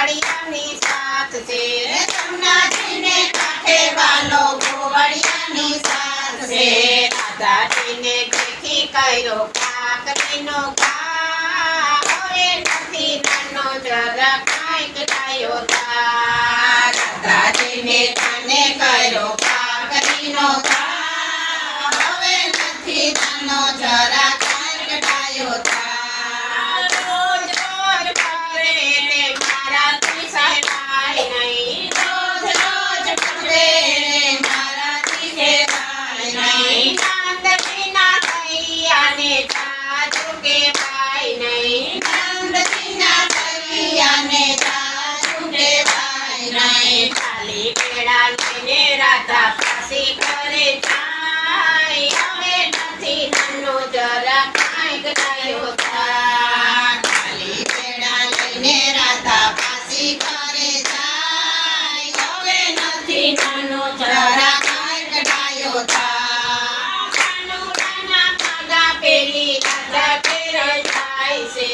ગોવાળિયાની સાથ છે જમનાજીને કાંઠે વાલો ગોવાળિયાની સાથ છે રાધાજીને દેખી કર્યો કાકડીનો ઘા હવે નથી નાનો જરા કાંઈક ડાયો થા રાધાજીને કાને કર્યો કાકડીનો ઘા હવે નથી નાનો જરા કાંઈક ડાયો થા ખાલી કેળા લઈને રાધા પાસી ઘરે જાય હવે નથી નાનો જરા કાંઈક ડાયો થા ખાલી કેળા લઈને રાધા પાસી ઘરે જાય હવે નથી નાનો જરા કાંઈક ડાયો થા કાનુડાના માગા પેલી રાધા ઘેર જાય છે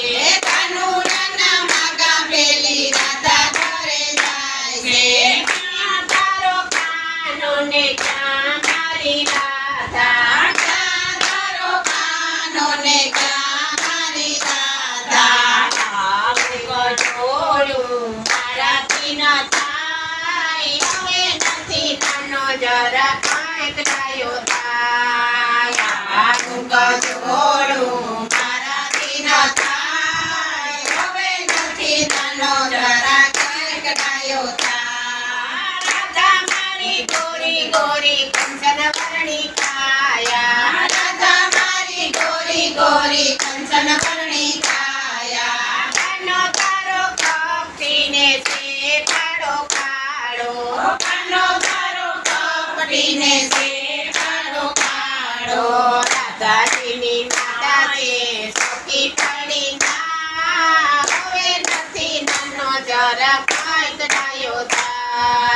કાનુડાના માગા પેલી રાધા ઘરે જાય છે તારો કાનો ને ક્યાં મારી રાધા તારો કાનો ને ક્યાં મારી રાધા હવે ગજોડું મારાથી ન થાય હવે નથી નાનો જરા કાંઈક ડાયો થાય ગજોડું મારાથી ન થાય હવે નથી નાનો જરા કાંઈક ડાયો થા રાધા મારી ગોરી ગોરી કંચન વર્ણી કાયા રાધા મારી ગોરી ગોરી કંચન વર્ણી કાયા કાનો તારો કપટીને છે કાળો કાળો કાનો તારો કપટીને છે કાળો કાળો રાધાજીની માતા છે સોખી પડી ના હવે નથી નાનો જરા કાંઈક ડાયો થા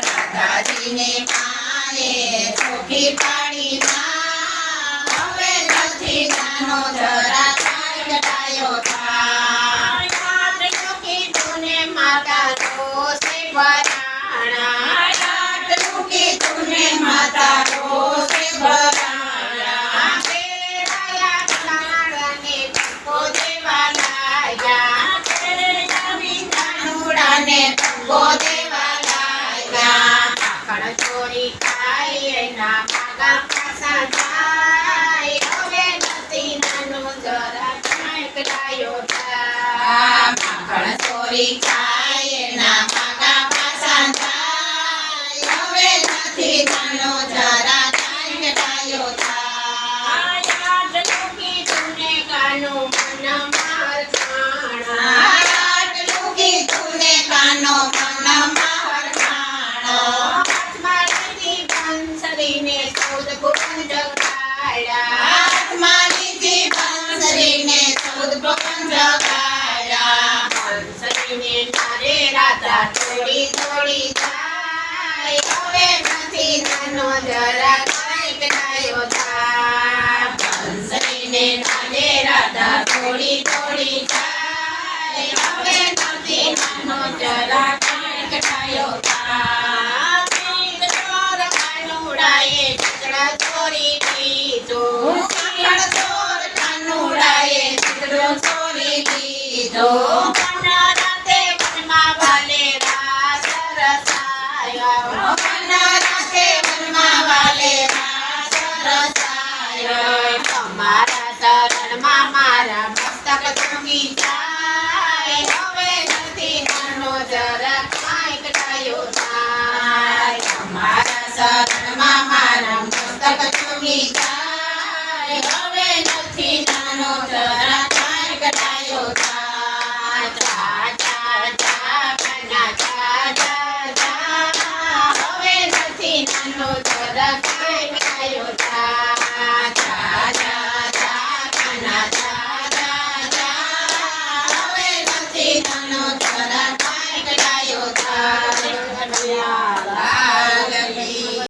રાધાજીને માએ સોખી પાડી ના હવે નથી નાનો જરા કાંઈક ડાયો થા આટલું કીધું ને માતા રોષે ભરાણા આટલું કીધું ને માતા રોષે ભરાણા ફેરાયા કાળાને ટકો દેવા લાગ્યા કાનુડાને ટકો દેવા લાગ્યા માખણ ચોરી ખાઈ એના માગા પાસા જાય હવે નથી નાનો જરા કાંઈક ડાયો થા માખણ ચોરી ખાઈ એના માગા પાસા જાય હવે નથી નાનો જરા કાંઈક ડાયો થા આટલું કીધું ને કાનો મન મારખાણા આટલું કીધું ને કાનો મન મારખાણો હાથમાં લીધી બંસરીને સૌદ ભુવન જગાડ્યા હાથમાં લીધી બંસરીને સૌદ ભુવન જગાડ્યા બંસરીને નારે રાધા થોડી થોડી જાય હવે નથી નાનો જરા કાંઈક ડાયો થા બંસરીને નારે રાધા થોડી થોડી જાય હવે નથી નાનો જરા કાંઈક ડાયો થા કાનુડાએ ચિતડા ચોરી લીધો ચોર કાનુડાએ ચિતડો ચોરી લીધો રાતે વનમાં વાલે રાસ રસાયો રાતે વનમાં વાલે રાસ રસાયો તમારા શરણમાં મારા મસ્તક ઝૂકી જાય હવે નથી નાનો જરા કાંઈક ડાયો થાય તમારા શરણમાં મારા મસ્તક ઝૂકી જાય હવે નથી નાનો જરા